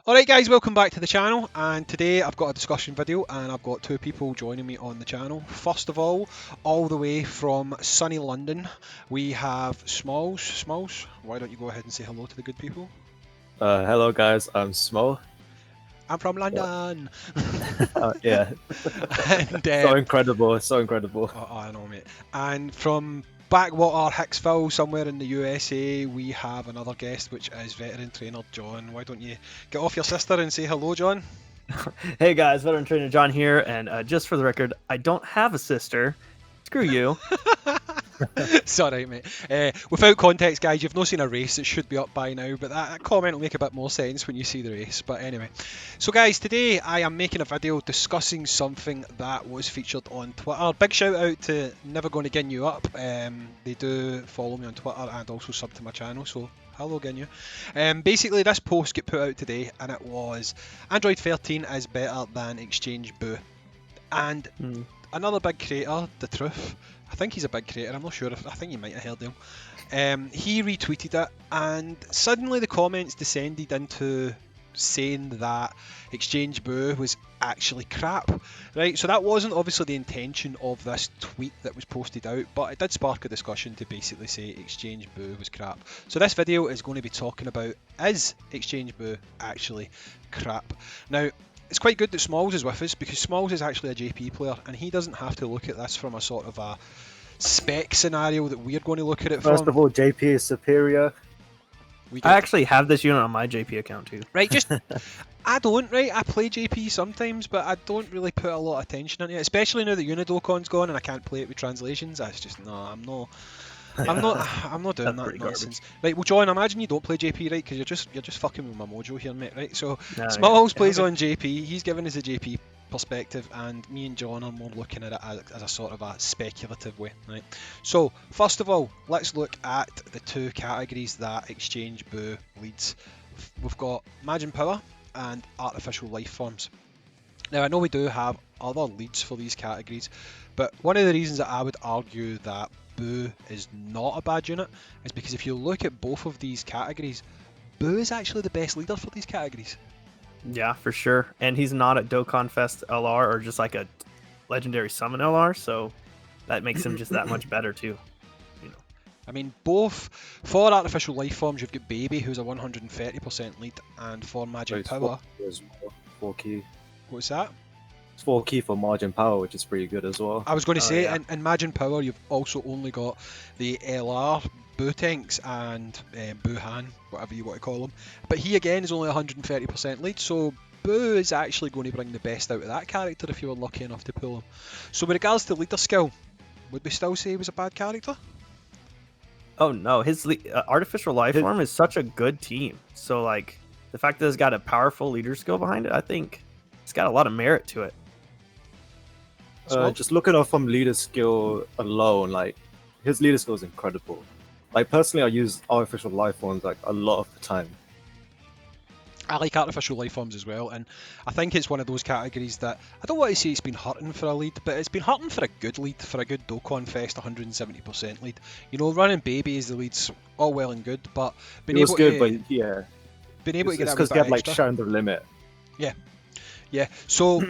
Alright guys, welcome back to the channel, and today I've got a discussion video and I've got two people joining me on the channel. First of all the way from sunny London, we have Smalls. Smalls, why don't you go ahead and say hello to the good people? Hello guys, I'm Small. I'm from London! Yeah. And, So incredible, so incredible. I know mate. And from backwater Hicksville, somewhere in the USA, we have another guest, which is veteran trainer John. Why don't you get off your sister and say hello, John? Hey guys, veteran trainer John here, and just for the record, I don't have a sister. Screw you. It's alright, mate. Without context, guys, you've not seen a race. It should be up by now, but that comment will make a bit more sense when you see the race. But anyway, so guys, today I am making a video discussing something that was featured on Twitter. Big shout out to Never Gonna Gin You Up. They do follow me on Twitter and also sub to my channel, so hello Ginyu. Basically, this post got put out today, and it was Android 13 is better than Exchange Buu. And another big creator, The Truth, I think he's a big creator, I'm not sure, I think you might have heard him. He retweeted it, and suddenly the comments descended into saying that Exchange Buu was actually crap, right? So that wasn't obviously the intention of this tweet that was posted out, but it did spark a discussion to basically say Exchange Buu was crap. So this video is going to be talking about, is Exchange Buu actually crap? Now, it's quite good that Smalls is with us, because Smalls is actually a JP player and he doesn't have to look at this from a sort of a spec scenario that we're going to look at it from. First of all, JP is superior. I actually have this unit on my JP account too. Right, just I don't, right? I play JP sometimes, but I don't really put a lot of attention into it, especially now that Unidokkan's gone and I can't play it with translations. That's just I'm not doing that nonsense. Right, well, John, imagine you don't play JP, right? Because you're just fucking with my mojo here, mate. Right, so Smalls plays on JP. He's giving us a JP perspective, and me and John are more looking at it as a sort of a speculative way, right? So first of all, let's look at the two categories that Exchange Buu leads. We've got Imagine Power and Artificial Life Forms. Now, I know we do have other leads for these categories, but one of the reasons that I would argue that Buu is not a bad unit is because if you look at both of these categories, Buu is actually the best leader for these categories. Yeah, for sure. And he's not at Dokkanfest LR or just like a legendary summon LR, so that makes him just that much better too. You know. I mean, both for Artificial Life Forms, you've got Baby, who's a 130% lead, and for Magic Power, 4 key. What's that? It's 4 key for margin power, which is pretty good as well. I was going to say, in Imagine Power, you've also only got the LR Buu tanks and Buuhan, whatever you want to call them. But he again is only 130% lead, so Buu is actually going to bring the best out of that character if you were lucky enough to pull him. So with regards to leader skill, would we still say he was a bad character? Oh no, his Artificial Life Form is such a good team. So like the fact that it's got a powerful leader skill behind it, I think it's got a lot of merit to it. Just looking off from leader skill alone, like his leader skill is incredible. Like personally, I use Artificial Life Forms like a lot of the time. I like Artificial Life Forms as well, and I think it's one of those categories that I don't want to say it's been hurting for a lead, but it's been hurting for a good lead, for a good Dokkanfest 170% lead. You know, running Baby as the lead's all well and good, but being able good, to, but yeah, being able to get that because he had like shown the limit. Yeah, so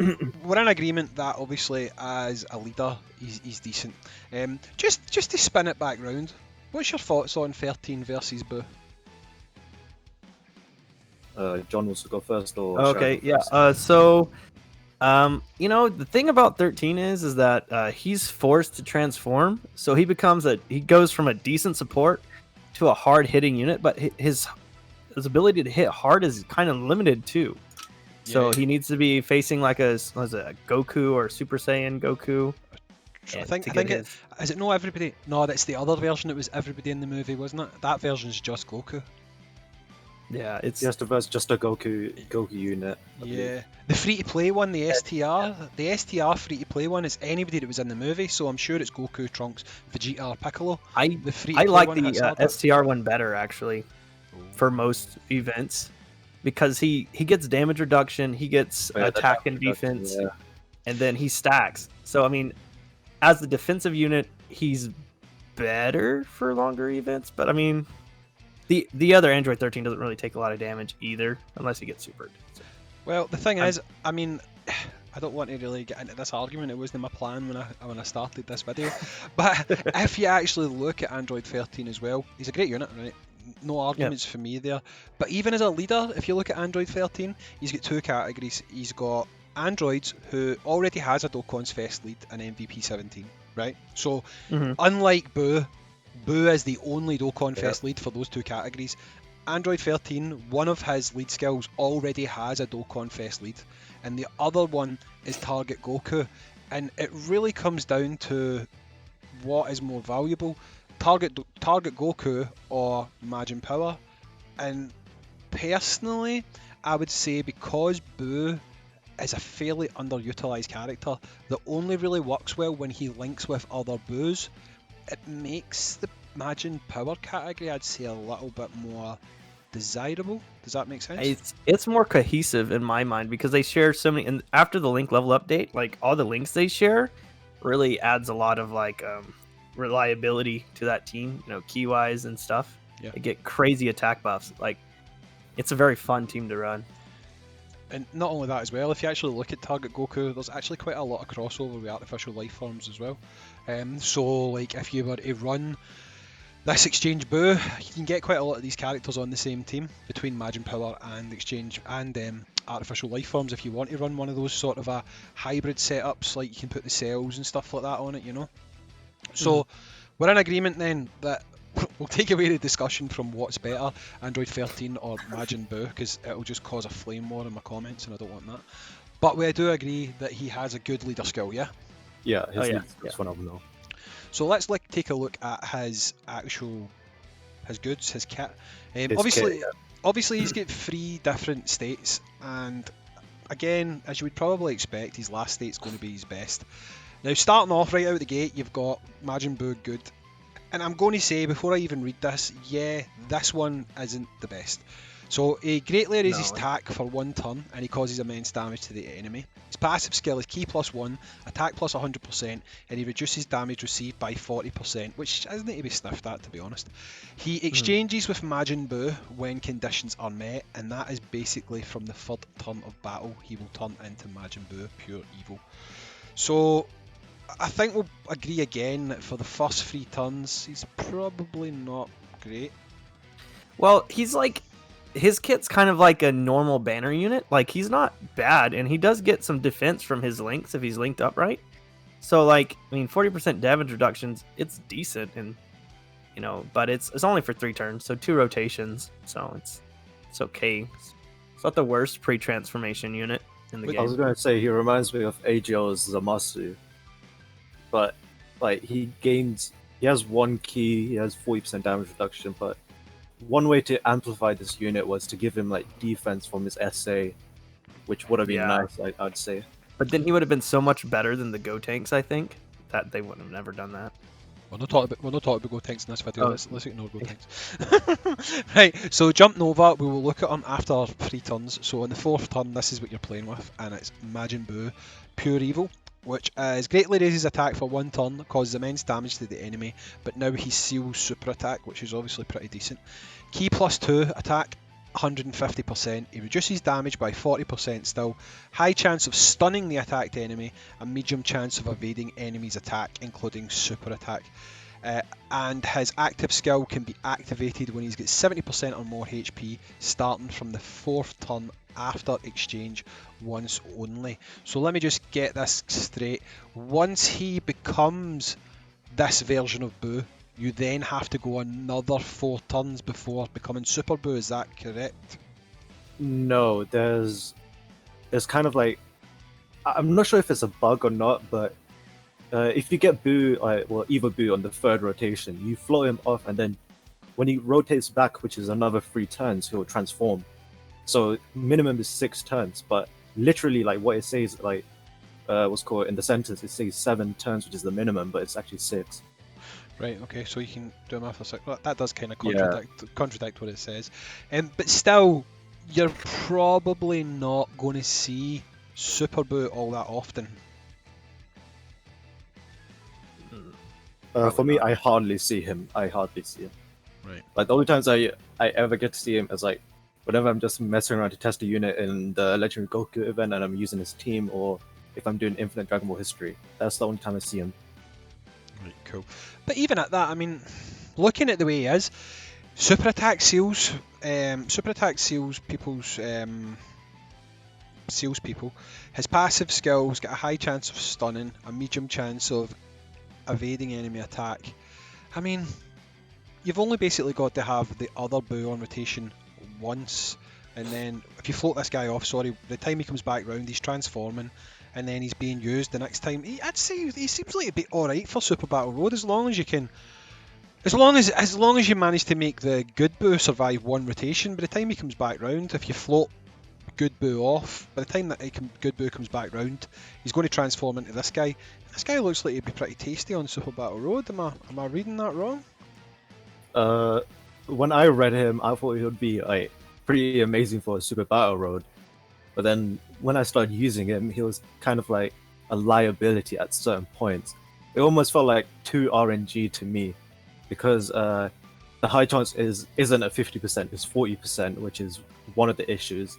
we're in agreement that obviously as a leader he's decent. Just to spin it back round, what's your thoughts on 13 versus Buu? John wants to go first, or okay, yeah. So, you know, the thing about 13 is that he's forced to transform, so he goes from a decent support to a hard hitting unit, but his ability to hit hard is kind of limited too. So he needs to be facing like a Goku or Super Saiyan Goku. I think is it not everybody? No, that's the other version. It was everybody in the movie, wasn't it? That version's just Goku. Yeah, it's just a Goku unit. Yeah, the free to play one, the STR free to play one is anybody that was in the movie. So I'm sure it's Goku, Trunks, Vegeta, or Piccolo. I like the STR one better actually, for most events. Because he gets damage reduction, he gets attack and defense, and then he stacks. So, I mean, as the defensive unit, he's better for longer events. But, I mean, The other Android 13 doesn't really take a lot of damage either, unless he gets supered. So, Well, the thing is, I mean, I don't want to really get into this argument. It wasn't my plan when I started this video. But if you actually look at Android 13 as well, he's a great unit, right? No arguments for me there. But even as a leader, if you look at Android 13, he's got two categories. He's got androids who already has a Dokkanfest lead and MVP 17, right? So unlike Buu is the only Dokkanfest lead for those two categories. Android 13, one of his lead skills already has a Dokkanfest lead, and the other one is Target Goku. And it really comes down to what is more valuable, Target Goku or Majin Power. And personally, I would say because Buu is a fairly underutilized character that only really works well when he links with other Buus, it makes the Majin Power category, I'd say, a little bit more desirable. Does that make sense? It's more cohesive in my mind because they share so many. And after the link level update, like all the links they share, really adds a lot of like reliability to that team. You know, key wise and stuff. Yeah. They get crazy attack buffs. Like, it's a very fun team to run. And not only that as well, if you actually look at Target Goku, there's actually quite a lot of crossover with artificial life forms as well. So like if you were to run this Exchange Buu, you can get quite a lot of these characters on the same team between Majin Power and Exchange and artificial life forms if you want to run one of those sort of a hybrid setups, like you can put the cells and stuff like that on it, you know. So we're in agreement then that we'll take away the discussion from what's better, Android 13 or Majin Buu, because it'll just cause a flame war in my comments and I don't want that. But we do agree that he has a good leader skill, yeah? Yeah, his leader skill is phenomenal. So let's take a look at his goods, his kit. Obviously he's got 3 different states, and again, as you would probably expect, his last state's going to be his best. Now, starting off right out of the gate, you've got Majin Buu good. And I'm going to say, before I even read this, yeah, this one isn't the best. So he greatly raises attack for 1 turn, and he causes immense damage to the enemy. His passive skill is Ki +1, attack plus 100%, and he reduces damage received by 40%, which isn't to be sniffed at, to be honest. He exchanges with Majin Buu when conditions are met, and that is basically from the 3rd turn of battle, he will turn into Majin Buu, pure evil. So I think we'll agree again that for the first 3 turns, he's probably not great. Well, he's like, his kit's kind of like a normal banner unit. Like, he's not bad, and he does get some defense from his links if he's linked up right. So, like, I mean, 40% damage reductions, it's decent, and you know, but it's only for 3 turns, so 2 rotations, so it's okay. It's not the worst pre-transformation unit in the game. I was gonna say he reminds me of AGL's Zamasu, but like he has 1 key, he has 40% damage reduction, but one way to amplify this unit was to give him like defense from his SA, which would have been nice, I'd say. But then he would have been so much better than the Go tanks, I think, that they wouldn't have never done that. We're not talking about Go tanks in this video. Let's ignore Go tanks. Right, so Jump Nova, we will look at him after 3 turns. So on the 4th turn, this is what you're playing with, and it's Majin Buu, pure evil, which is greatly raises attack for 1 turn, causes immense damage to the enemy, but now he seals super attack, which is obviously pretty decent. Ki +2 attack, 150%. He reduces damage by 40% still, high chance of stunning the attacked enemy, a medium chance of evading enemies' attack, including super attack. And his active skill can be activated when he's got 70% or more HP, starting from the 4th turn after exchange once only. So let me just get this straight. Once he becomes this version of Buu, you then have to go another 4 turns before becoming Super Buu, is that correct? No, there's kind of like, I'm not sure if it's a bug or not, but if you get Buu, Evo Buu on the 3rd rotation, you float him off, and then when he rotates back, which is another 3 turns, he'll transform. So minimum is 6 turns, but literally like what it says, like what's called in the sentence, it says 7 turns, which is the minimum, but it's actually 6. Right, okay, so you can do them after 6. That does kind of contradict what it says. But still, you're probably not going to see Super Buu all that often. For me, I hardly see him. Right. Like the only times I ever get to see him is like whenever I'm just messing around to test a unit in the Legendary Goku event and I'm using his team, or if I'm doing Infinite Dragon Ball History. That's the only time I see him. Right, cool. But even at that, I mean, looking at the way he is, super attack seals people's salespeople. His passive skills get a high chance of stunning, a medium chance of evading enemy attack. I mean, you've only basically got to have the other Buu on rotation once, and then if you float this guy off, by the time he comes back round, he's transforming, and then he's being used the next time. I'd say he seems like to be alright for Super Battle Road, as long as you can. As long as you manage to make the good Buu survive one rotation, by the time he comes back round, if you float good Buu off, by the time that good Buu comes back round, he's going to transform into this guy. This guy looks like he'd be pretty tasty on Super Battle Road. Am I reading that wrong? When I read him, I thought he would be like pretty amazing for a Super Battle Road. But then when I started using him, he was kind of like a liability at certain points. It almost felt like too RNG to me, because the high chance isn't at 50%, it's 40%, which is one of the issues.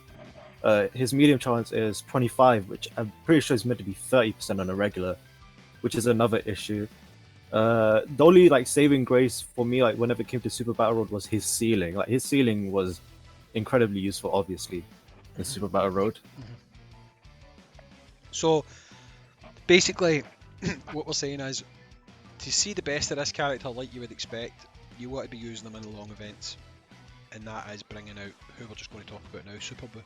His medium chance is 25, which I'm pretty sure is meant to be 30% on a regular, which is another issue. The only like saving grace for me, like whenever it came to Super Battle Road, was his ceiling. Like his ceiling was incredibly useful, obviously, in Super Battle Road. So basically, what we're saying is, to see the best of this character like you would expect, you want to be using them in the long events, and that is bringing out who we're just going to talk about now, Super Buu.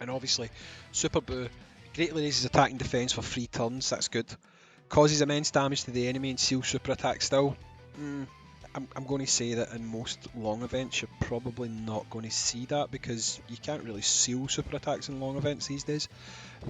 And obviously, Super Buu greatly raises attack and defense for 3 turns. That's good. Causes immense damage to the enemy and seals super attack still. I'm going to say that in most long events you're probably not going to see that, because you can't really seal super attacks in long events these days.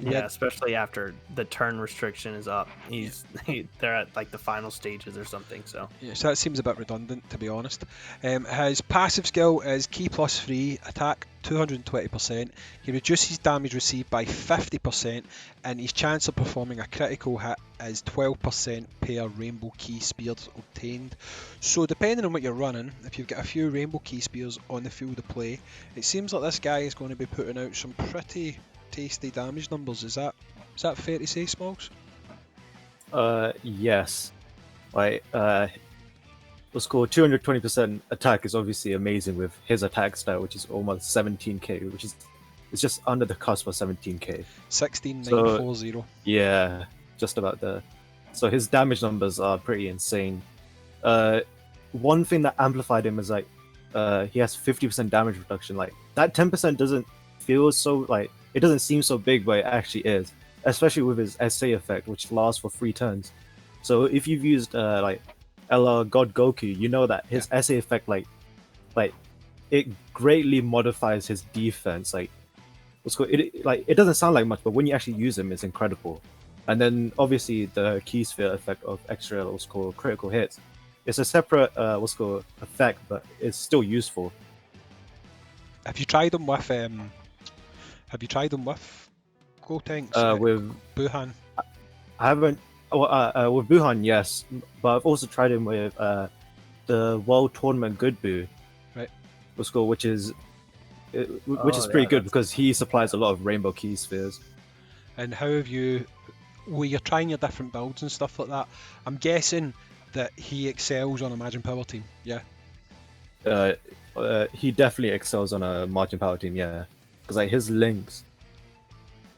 Yeah, especially after the turn restriction is up. They're at like the final stages or something. So yeah, so that seems a bit redundant, to be honest. His passive skill is Ki plus 3, attack 220%. He reduces damage received by 50%, and his chance of performing a critical hit is 12% per Rainbow Ki Spears obtained. So depending on what you're running, if you've got a few Rainbow Ki Spears on the field of play, it seems like this guy is going to be putting out some pretty tasty damage numbers. Is that fair to say, Smalls? Yes. Like what's called 220% attack is obviously amazing with his attack style, which is almost 17k, which is it's just under the cusp of 17k. 16940. Yeah, just about there. So his damage numbers are pretty insane. One thing that amplified him is like he has 50% damage reduction. Like that 10% doesn't feel so like it doesn't seem so big, but it actually is. Especially with his SA effect, which lasts for 3 turns. So if you've used like Ella God Goku, you know that his SA effect like it greatly modifies his defense. Like it doesn't sound like much, but when you actually use him, it's incredible. And then obviously the Key Sphere effect of extra what's called critical hits. It's a separate what's called effect, but it's still useful. Have you tried them with Gotenks? With Buhan? I haven't. With Buhan, yes, but I've also tried him with the World Tournament Good Buu, right? What's called, which is pretty good because he supplies a lot of Rainbow Key Spheres. And how have you? Well, you're trying your different builds and stuff like that. I'm guessing that he excels on a Imagine Power Team. Yeah. He definitely excels on a Margin Power Team. Yeah, because like his links,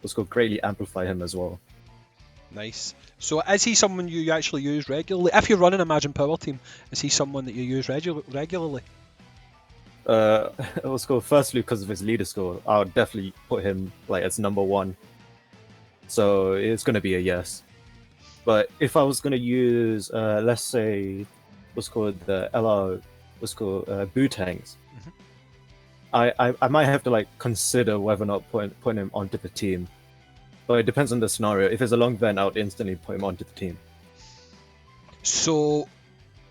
what's called, greatly amplify him as well. Nice. So is he someone you actually use regularly? If you're running a Imagine Power Team, is he someone that you use regularly? Let's go firstly because of his leader score. I would definitely put him like as number 1. So it's gonna be a yes. But if I was gonna use, let's say, what's called the LR, what's called Buu tanks, I might have to like consider whether or not putting him onto the team. But it depends on the scenario. If it's a long event, I would instantly put him onto the team. So,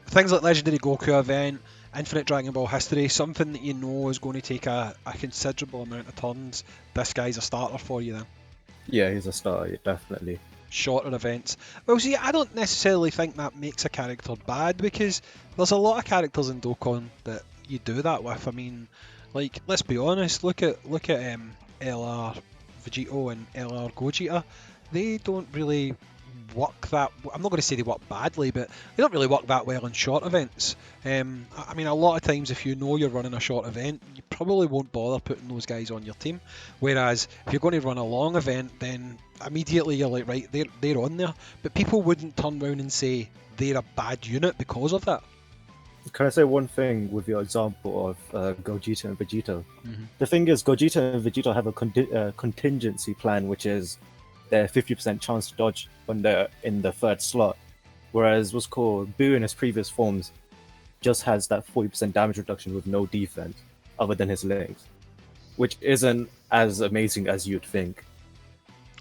things like Legendary Goku event, Infinite Dragon Ball History, something that you know is going to take a considerable amount of turns, this guy's a starter for you then? Yeah, he's a starter, definitely. shorter events. Well, see, I don't necessarily think that makes a character bad, because there's a lot of characters in Dokkan that you do that with. I mean, like, let's be honest. Look at LR Vegito and LR Gogeta. They don't really work that. I'm not going to say they work badly, but they don't really work that well in short events. I mean, a lot of times if you know you're running a short event, you probably won't bother putting those guys on your team. Whereas if you're going to run a long event, then immediately you're like, right, they're on there. But people wouldn't turn around and say they're a bad unit because of that. Can I say one thing with your example of Gogeta and Vegito? Mm-hmm. The thing is, Gogeta and Vegito have a contingency plan, which is their 50% chance to dodge when they're in the third slot. Whereas what's called Buu in his previous forms just has that 40% damage reduction with no defense, other than his legs, which isn't as amazing as you'd think.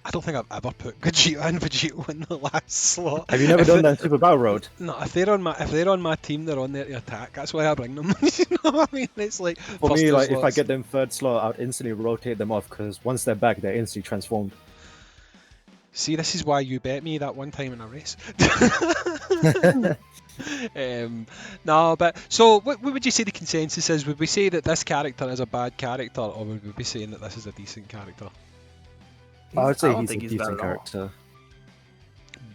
I don't think I've ever put Gogeta and Vegito in the last slot. Have you never done that in Super Battle Road? No, if they're on my team, they're on there to attack. That's why I bring them. You know what I mean? It's like, For me, like, if I get them third slot, I'd instantly rotate them off, because once they're back, they're instantly transformed. See, this is why you bet me that one time in a race. No, but so what would you say the consensus is? Would we say that this character is a bad character, or would we be saying that this is a decent character? I would say I don't he's think a he's bad decent at all. character.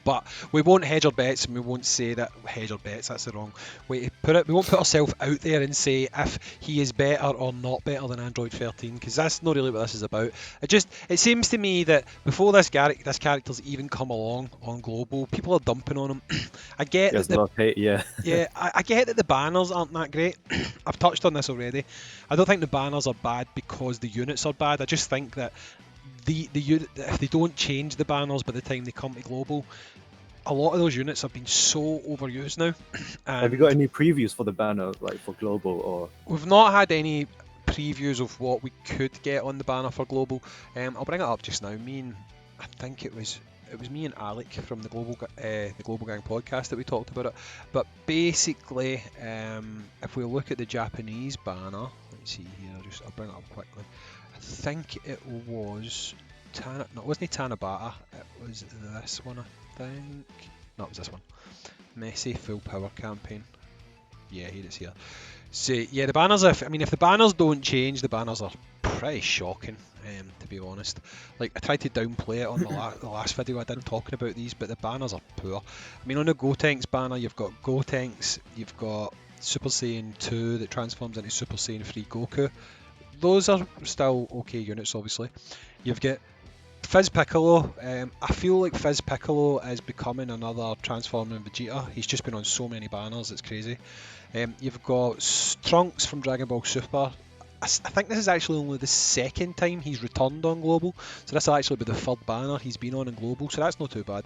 But we won't hedge our bets, and we won't say that hedge our bets. That's the wrong way to put it. We won't put ourselves out there and say if he is better or not better than Android 13, because that's not really what this is about. It seems to me that before this character's even come along on global, people are dumping on him. I get There's that a lot of hate, yeah. yeah, I get that the banners aren't that great. I've touched on this already. I don't think the banners are bad because the units are bad. I just think that the unit, if they don't change the banners by the time they come to global, a lot of those units have been so overused now. Have you got any previews for the banner, like for global, or? We've not had any previews of what we could get on the banner for global. I'll bring it up just now. I think it was me and Alec from the Global Gang podcast that we talked about it. But basically, if we look at the Japanese banner, let's see here. I'll bring it up quickly. I think it was it wasn't Tanabata. It was this one, I think. No, it was this one. Messi Full Power Campaign. Yeah, here it's here. So yeah, the banners. If the banners don't change, the banners are pretty shocking. To be honest, like I tried to downplay it on the last video I did talking about these, but the banners are poor. I mean, on the Gotenks banner, you've got Gotenks, you've got Super Saiyan 2 that transforms into Super Saiyan 3 Goku. Those are still okay units, obviously. You've got Fizz Piccolo. I feel like Fizz Piccolo is becoming another transforming Vegeta. He's just been on so many banners, it's crazy. You've got Trunks from Dragon Ball Super. I think this is actually only the second time he's returned on Global, so this will actually be the third banner he's been on in Global, so that's not too bad.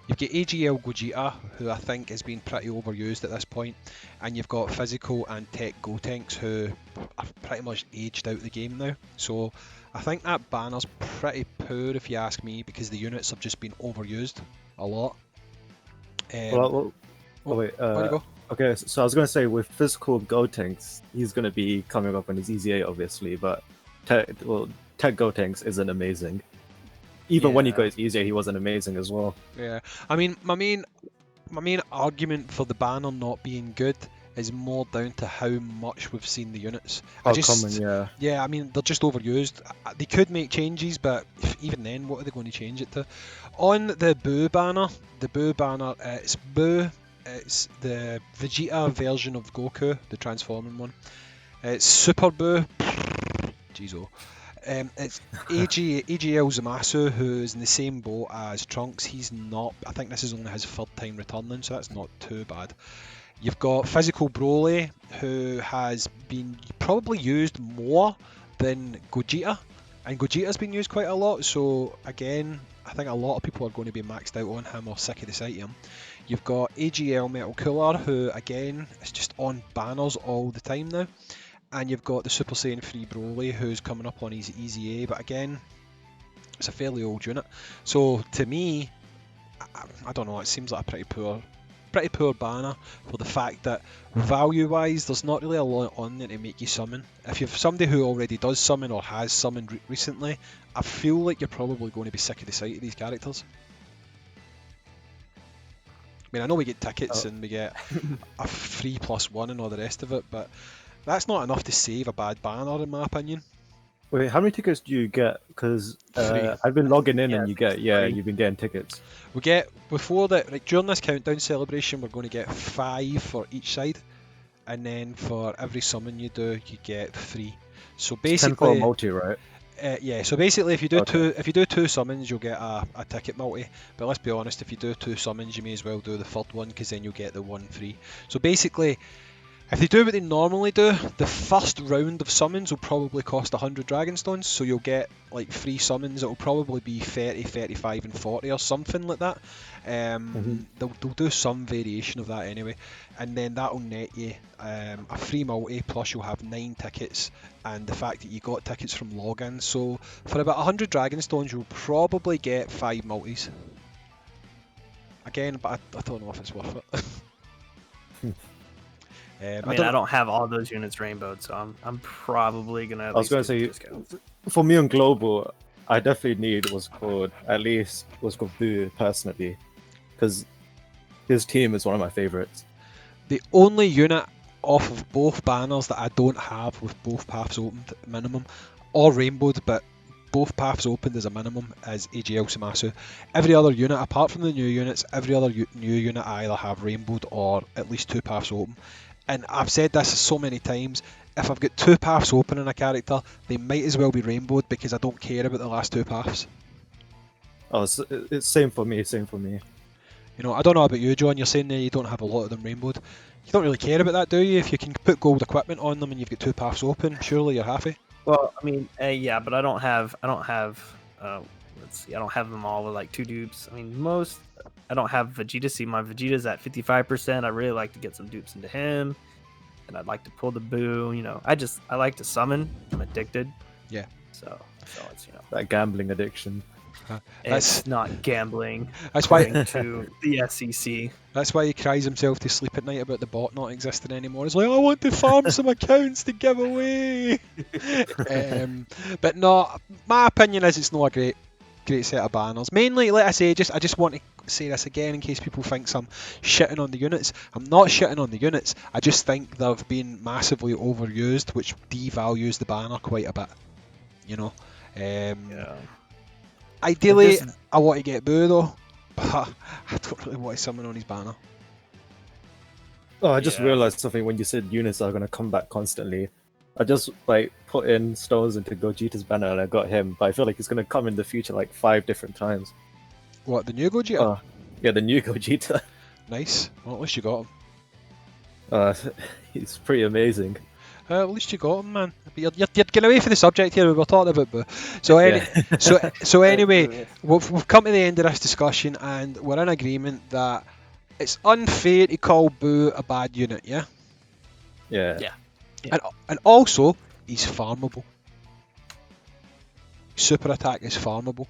You've got AGL Gogeta, who I think has been pretty overused at this point, and you've got Physical and Tech Gotenks, who are pretty much aged out the game now. So I think that banner's pretty poor if you ask me, because the units have just been overused a lot. Wait, where do you go? Okay, so I was going to say, with physical Gotenks, he's going to be coming up on his EZA, obviously, but Tech Gotenks isn't amazing. Even when he got his EZA, he wasn't amazing as well. Yeah, I mean, my main argument for the banner not being good is more down to how much we've seen the units. Yeah, I mean, they're just overused. They could make changes, but even then, what are they going to change it to? On the Buu banner, it's Buu. It's the Vegeta version of Goku, the transforming one. It's Super Buu. Jeez, oh. It's AGL Zamasu, who is in the same boat as Trunks. He's not. I think this is only his third time returning, so that's not too bad. You've got Physical Broly, who has been probably used more than Gogeta, and Gogeta's been used quite a lot. So again, I think a lot of people are going to be maxed out on him or sick of the sight of him. You've got AGL Metal Cooler, who again is just on banners all the time now. And you've got the Super Saiyan 3 Broly, who's coming up on his EZA, but again, it's a fairly old unit. So to me, I don't know, it seems like a pretty poor banner for the fact that value-wise, there's not really a lot on there to make you summon. If you've somebody who already does summon or has summoned recently, I feel like you're probably going to be sick of the sight of these characters. mean, I know we get tickets and we get a free +1 and all the rest of it, but that's not enough to save a bad banner, in my opinion. Wait, how many tickets do you get? Because 3. I've been logging in and you get, 3. you've been getting tickets. We get, before that, like during this countdown celebration, we're going to get 5 for each side, and then for every summon you do, you get 3. So 10 for a basically, multi, right? yeah. So basically, if you do Okay. two summons, you'll get a ticket multi. But let's be honest, if you do 2 summons, you may as well do the third one, because then you'll get the 1 free. So basically, if they do what they normally do, the first round of summons will probably cost 100 Dragonstones, so you'll get like 3 summons. It'll probably be 30, 35 and 40 or something like that. They'll do some variation of that anyway, and then that'll net you a free multi, plus you'll have 9 tickets, and the fact that you got tickets from login. So for about 100 Dragonstones, you'll probably get 5 multis. Again, but I don't know if it's worth it. I mean, I don't have all those units rainbowed, so I'm probably gonna. I was gonna say, for me on global, I definitely need what's called Buu personally, because his team is one of my favorites. The only unit off of both banners that I don't have with both paths opened minimum, or rainbowed, but both paths opened as a minimum, is AGL Samasu. Every other unit, apart from the new units, every other new unit I either have rainbowed or at least 2 paths open. And I've said this so many times, if I've got 2 paths open in a character, they might as well be rainbowed, because I don't care about the last 2 paths. Oh, it's same for me, You know, I don't know about you, John, you're saying that you don't have a lot of them rainbowed. You don't really care about that, do you? If you can put gold equipment on them and you've got 2 paths open, surely you're happy. Well, I mean, yeah, but I don't have. Let's see, I don't have them all with like 2 dupes. I mean, I don't have Vegeta. See, my Vegeta's at 55%. I really like to get some dupes into him, and I'd like to pull the Buu. You know, I like to summon. I'm addicted. Yeah. So it's that gambling addiction. It's not gambling. That's why to the SEC. That's why he cries himself to sleep at night about the bot not existing anymore. He's like, I want to farm some accounts to give away. But no, my opinion is it's not a great set of banners. Mainly, like I say, I just want to say this again in case people think I'm shitting on the units. I'm not shitting on the units. I just think they've been massively overused, which devalues the banner quite a bit. You know. Yeah. Ideally, I want to get Buu though, but I don't really want to summon on his banner. Oh, I just realized something when you said units are gonna come back constantly. I just like put in stones into Gogeta's banner and I got him, but I feel like he's gonna come in the future like 5 different times. What, the new Gogeta? Yeah, the new Gogeta. Nice. Well, at least you got him. He's pretty amazing. At least you got him, man. But you're getting away from the subject here. We were talking about Buu. So anyway, we've come to the end of this discussion, and we're in agreement that it's unfair to call Buu a bad unit. Yeah. Yeah. And also, he's farmable. Super attack is farmable.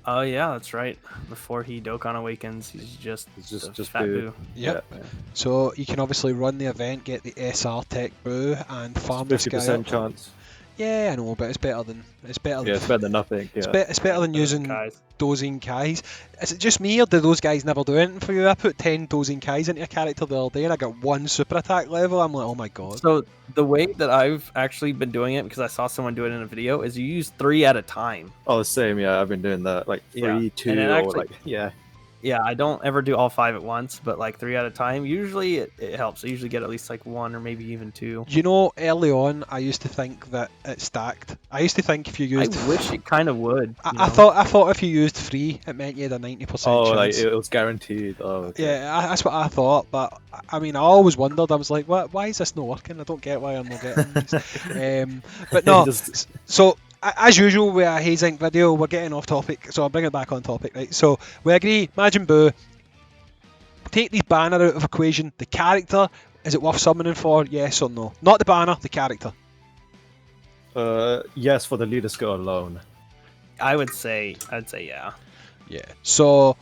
Oh yeah, that's right. Before he Dokkan awakens, he's just fat Buu. Yep. Yeah. So you can obviously run the event, get the SR Tech Buu, and farm this guy up. 50% chance. Yeah, I know, but it's better than it's better than nothing. Yeah. It's better than using Dozing Kais. Is it just me, or do those guys never do anything for you? I put 10 Dozing Kais into a character the other day, and I got 1 super attack level. I'm like, oh my god. So the way that I've actually been doing it, because I saw someone do it in a video, is you use 3 at a time. Oh, same. Yeah, I've been doing that. Like 3, 2, or actually, like yeah. Yeah, I don't ever do all 5 at once, but like 3 at a time. Usually it helps. I usually get at least like 1 or maybe even 2. You know, early on, I used to think that it stacked. I used to think if you used... I wish it kind of would. I thought if you used 3, it meant you had a 90% chance. Like it was guaranteed. Oh, okay. Yeah, that's what I thought. But I mean, I always wondered. I was like, why is this not working? I don't get why I'm not getting these. But no, so... As usual with a Hayzink video, we're getting off topic, so I'll bring it back on topic, right? So, we agree, Majin Buu, take the banner out of equation. The character, is it worth summoning for? Yes or no? Not the banner, the character. Yes, for the leader skill alone. I'd say yeah. Yeah. So,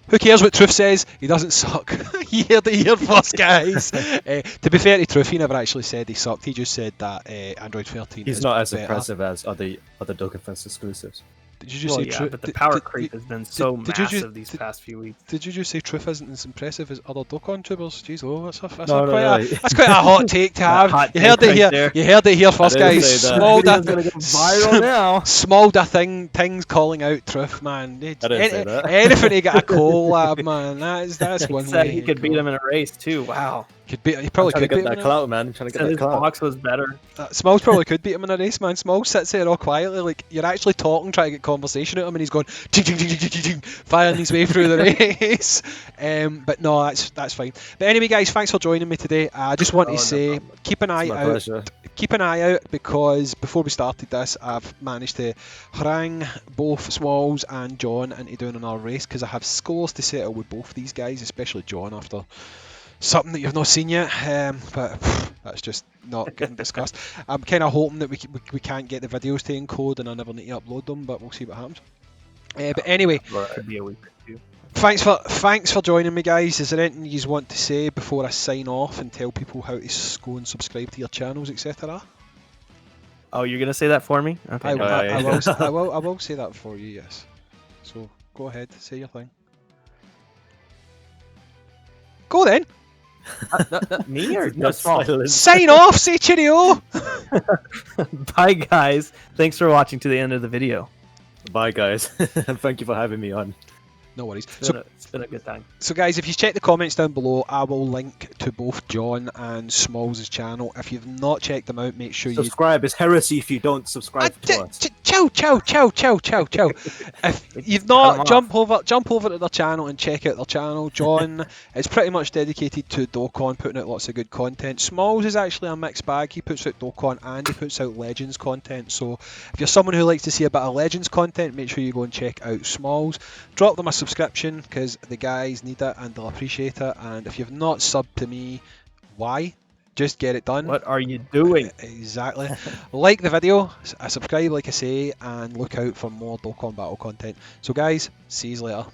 who cares what Truth says? He doesn't suck. You heard it here first, guys. To be fair to Truth, he never actually said he sucked. He just said that Android 13 He's is not as better. impressive as other Dokkanfest exclusives. Did you just Well, say yeah, Truth? but the power creep has been so did you massive these past few weeks. Did you just say Truth isn't as impressive as other Dokkan tubers? Jeez, oh, No, no. that's quite a hot take to That have. hot You heard take it here. right there. You heard it here first, didn't guys. say that. Video's gonna go viral now. Smolder things calling out Truth, man. I didn't say that. Anything to get a collab, man. That's one Said way. he could beat him in a race too. Wow. He probably Trying to could beat get him. that in a- clout, man. Trying to get Said that his clout. box was better. Smalls probably could beat him in a race, man. Smalls sits there all quietly, like you're actually talking, trying to get conversation out of him, and he's going ting, ting, ting, ting, ting, ting, firing his way through the race. But no, that's fine. But anyway, guys, thanks for joining me today. I just want to No say, problem. keep an eye It's my out. pleasure. Keep an eye out because before we started this, I've managed to harangue both Smalls and John into doing another race because I have scores to settle with both these guys, especially John after something that you've not seen yet. But that's just not getting discussed. I'm kind of hoping that we can't get the videos to encode and I never need to upload them, but we'll see what happens. But anyway, Could be a week or two. thanks for joining me, guys. Is there anything you want to say before I sign off and tell people how to go and subscribe to your channels, etc.? Oh, you're gonna say that for me? Okay. I yeah. will say that for you, yes. So go ahead, say your thing. Go then. Me or no? That's Small. silence. Sign off. Say cheerio. Bye, guys. Thanks for watching to the end of the video. Bye, guys, and thank you for having me on. No worries. It's been a good time. So guys, if you check the comments down below, I will link to both John and Smalls' channel. If you've not checked them out, make sure you Subscribe. It's heresy if you don't subscribe to us. Chow. If you've not, jump over to their channel and check out their channel. John is pretty much dedicated to Dokkan, putting out lots of good content. Smalls is actually a mixed bag. He puts out Dokkan and he puts out Legends content. So if you're someone who likes to see a bit of Legends content, make sure you go and check out Smalls. Drop them a subscription because the guys need it and they'll appreciate it. And if you've not subbed to me, why? Just get it done. What are you doing? Exactly. Like the video, subscribe like I say, and look out for more Dokkan Battle content. So guys, see you later.